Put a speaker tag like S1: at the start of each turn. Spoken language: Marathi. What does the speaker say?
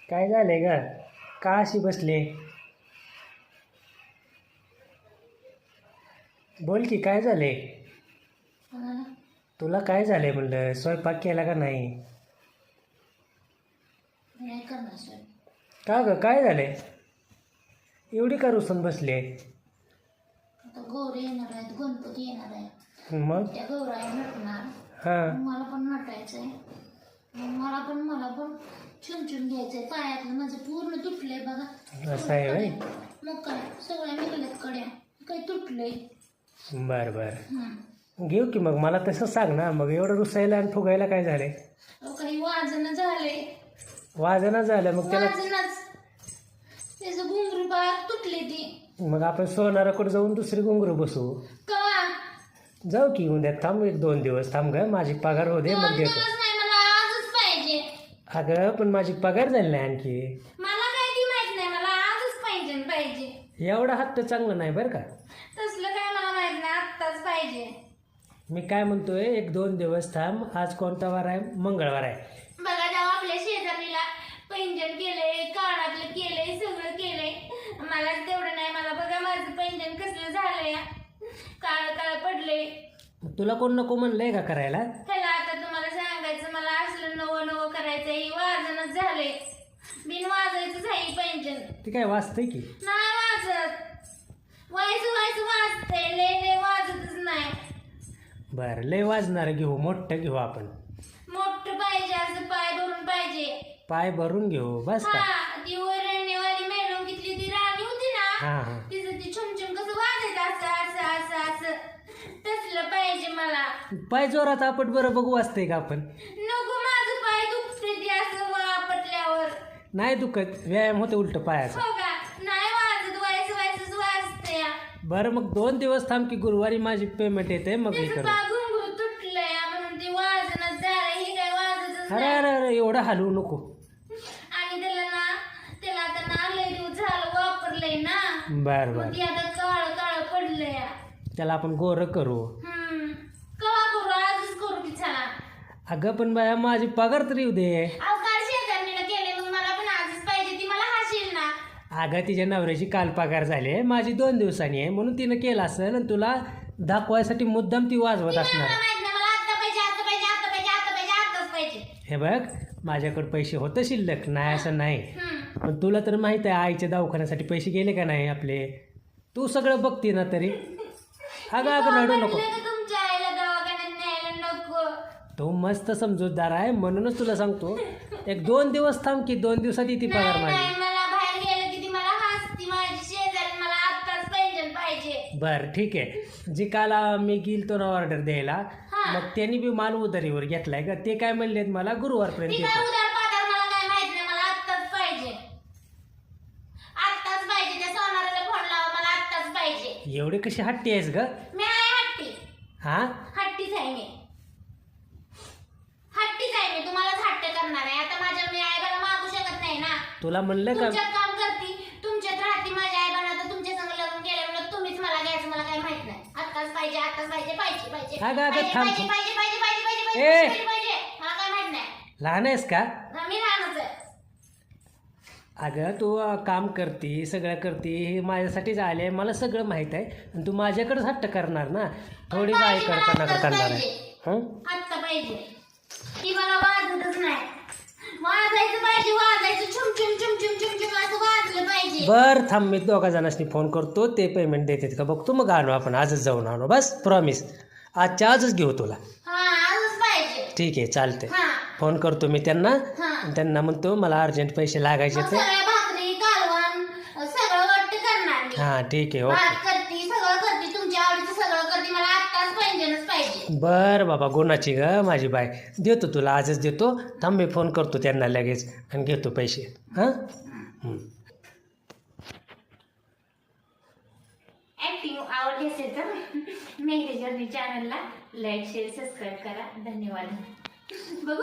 S1: काय झालंय ग? का अशी बसले? बोल की काय झालंय? तुला काय झालंय म्हणलं? स्वयंपाक केला का नाही?
S2: नाही करणार सर.
S1: का ग काय झालंय? एवढी का रुसून बसले?
S2: आता गौरी येणार आहेत, गणपती येणार आहे.
S1: मग
S2: त्या गौराई नटणार.
S1: हां
S2: मला पण नटायचंय. मला पण छुन घ्यायचंय. पायातलं माझं पूर्ण तुटलंय बघा.
S1: असं आहे होय?
S2: मग काय सगळ्या निघाल्यात कड्या. काय तुटलंय.
S1: बरं बरं घेऊ की मग मला तसं सांग ना. मग एवढं रुसायला आणि फुगायला काय झालंय?
S2: काही वाजणं झालंय.
S1: वाजना झालं मग त्याला.
S2: वाजनाच त्याचं घुंगरू पायात तुटले ती.
S1: मग आपण सोनाराकडे जाऊन दुसरी घुंगरू बसू.
S2: कवा
S1: जाऊ की उद्या थांब 1-2 दिवस थांब ग. माझी पगार हो दे मग देतो.
S2: नाही, मला आजच पाहिजे.
S1: अगं पण माझी पगार झाली नाही आणखी.
S2: मला काय ती माहित नाही. मला आजच पाहिजे.
S1: एवढा हट्ट चांगलं नाही बरं का.
S2: तसलं काय मला माहित नाही. आत्ताच पाहिजे.
S1: मी काय म्हणतोय 1-2 दिवस थांब. आज कोणता वार आहे? मंगळवार आहे.
S2: बघा जेव्हा आपल्या शेजारीला पैंजण केलंय, कानातलं केलंय, सगळं केलंय. मलाच तेवढं नाही. मला बघा माझं पैंजण कसलं झालंय. काळ काळ पडलंय.
S1: तुला कोण नको म्हणलंय का करायला?
S2: ह्याला आता तुम्हाला सांगायचं मला असलं नवं करायचंय. ही वाजनच झालंय. बिन वाजायचंच आहे ही पैंजण.
S1: ती काय वाचतंय की?
S2: नाही वाजत. वाजतंय. लय वाजतच नाही.
S1: बरं लय वाजणार घेऊ. मोठं घेऊ आपण.
S2: मोठं पाहिजे. असं पाय भरून पाहिजे.
S1: पाय भरून घेऊ बस का.
S2: हा ती वरणीवाली मॅडम घेतली ती राणी होती ना.
S1: हां
S2: तिचं ती छुमछुम कसं वाजायचं असं तसलं पाहिजे मला.
S1: पाय जोरात आपट बरं बघू वाजतंय का आपण?
S2: नको माझं पाय दुखते ती असं आपटल्यावर.
S1: नाही दुखत. व्यायाम होते उलट पायाचा.
S2: हो का? नाही वाजत. व्हायचंच वाजते.
S1: बरं मग 2 दिवस थांब की. गुरुवारी माझी पेमेंट येते मग मी
S2: त्याचं
S1: करू.
S2: पा घुंगरू तुटलंय म्हणून ती वाजणच झालं. ही काय वाजतच
S1: अरे
S2: नाही.
S1: अरे अरे एवढं हलवू नको.
S2: आणि त्याला आता ना लय दिवस झालं वापरलंय ना.
S1: बरं
S2: मग
S1: बरं
S2: ती आता काळ पडलंय.
S1: त्याला आपण गोरं करू.
S2: कवा करू? आजच करू की चला.
S1: अगं पण बाया माझी पगार तरी येऊ दे.
S2: अहो काल शेजारणीला केले मग मला पण आजच पाहिजे. ती मला हाशील ना.
S1: अगं तिच्या नवऱ्याची काल पगार झाली आहे. माझी 2 दिवसांनी आहे म्हणून तिनं केलं असेल आणि तुला दाखवायसाठी मुद्दाम ती वाजवत
S2: ती
S1: असणार.
S2: मला माहित नाही. मला आत्ताच पाहिजे.
S1: हे बघ माझ्याकडे पैसे होतं शिल्लक नाही असं नाही. पण तुला तर माहित आहे आईच्या दवाखान्यासाठी पैसे गेले का नाही आपले. तू सगळं बघते ना तरी. अगं रडू नको.
S2: तुमच्या आईला दवाखान्यात न्यायला नको.
S1: तू मस्त समजूतदार आहे म्हणूनच तुला सांगतो 1-2 दिवस थांब की. 2 दिवसात येते पगार माझी.
S2: नाही, मला बाहेर गेलं की ती मला हसती. माझी शेजारी मला आत्ताच पाहिजे.
S1: बरं ठीक आहे. जी काल मी गेलतो ना ऑर्डर द्यायला मग त्यांनी बी माल उधारीवर घेतलाय का. ते काय म्हणलेत मला गुरुवारपर्यंत
S2: ती काय
S1: येतो.
S2: उधार पाधार मला काय माहित नाही. मला आत्ताच पाहिजे. त्या सोनाराला फोन लावा. मला आत्ताच पाहिजे.
S1: एवढे कशी हट्टी आहेस ग?
S2: मी आहे हट्टी.
S1: हां
S2: हट्टीच आहे मी. तुम्हालाच हट्ट करणार आहे. आता मी आईबाला मागू शकत नाही ना.
S1: तुला म्हणलं का
S2: तुमच्यात काम करते. तुमच्यात राहते माझ्या आईबाला. आता तुमच्या संग लग्न केलं म्हणून तुम्हीच मला घ्यायचं. मला काय माहित नाही. आत्ताच पाहिजे.
S1: ए!
S2: मला काय माहित नाही.
S1: लहान आहेस का?
S2: मी लहानच आहे.
S1: अगं तू काम करते सगळं करते हे माझ्यासाठीच आले आहे. मला सगळं माहीत आहे. आणि तू माझ्याकडेच हट्ट करणार ना. थोडी काय करणार आहे.
S2: आत्ता पाहिजे. ती मला वाजतच नाही. वाजायचं पाहिजे. वाजायचं छुम असं वाजलं पाहिजे.
S1: बरं थांब मी 2 जणांनी फोन करतो. ते पेमेंट देतात का बघतो मग आणू आपण. आजच जाऊन आणू बस. प्रॉमिस आजच्या आजच घेऊ तुला.
S2: आजच पाहिजे.
S1: ठीक आहे चालते. फोन करतो मी त्यांना. त्यांना म्हणतो मला अर्जंट पैसे लागायचे ते.
S2: भाकरी कालवण सगळं वाटतं करणार मी.
S1: हां ठीक आहे ओके.
S2: करते सगळं करते. तुमच्या आवडीचं सगळं करते. मला आत्ताच पैंजणच पाहिजे.
S1: बरं बाबा गुणाची ग माझी बाय. देतो तुला आजच देतो. थांब मी फोन करतो त्यांना लगेच आणि घेतो पैसे. हां
S2: ऍक्टिंग आवडली असेल तर मेहंदी जर्नी चॅनलला लाईक शेअर सबस्क्राईब करा. धन्यवाद. बघू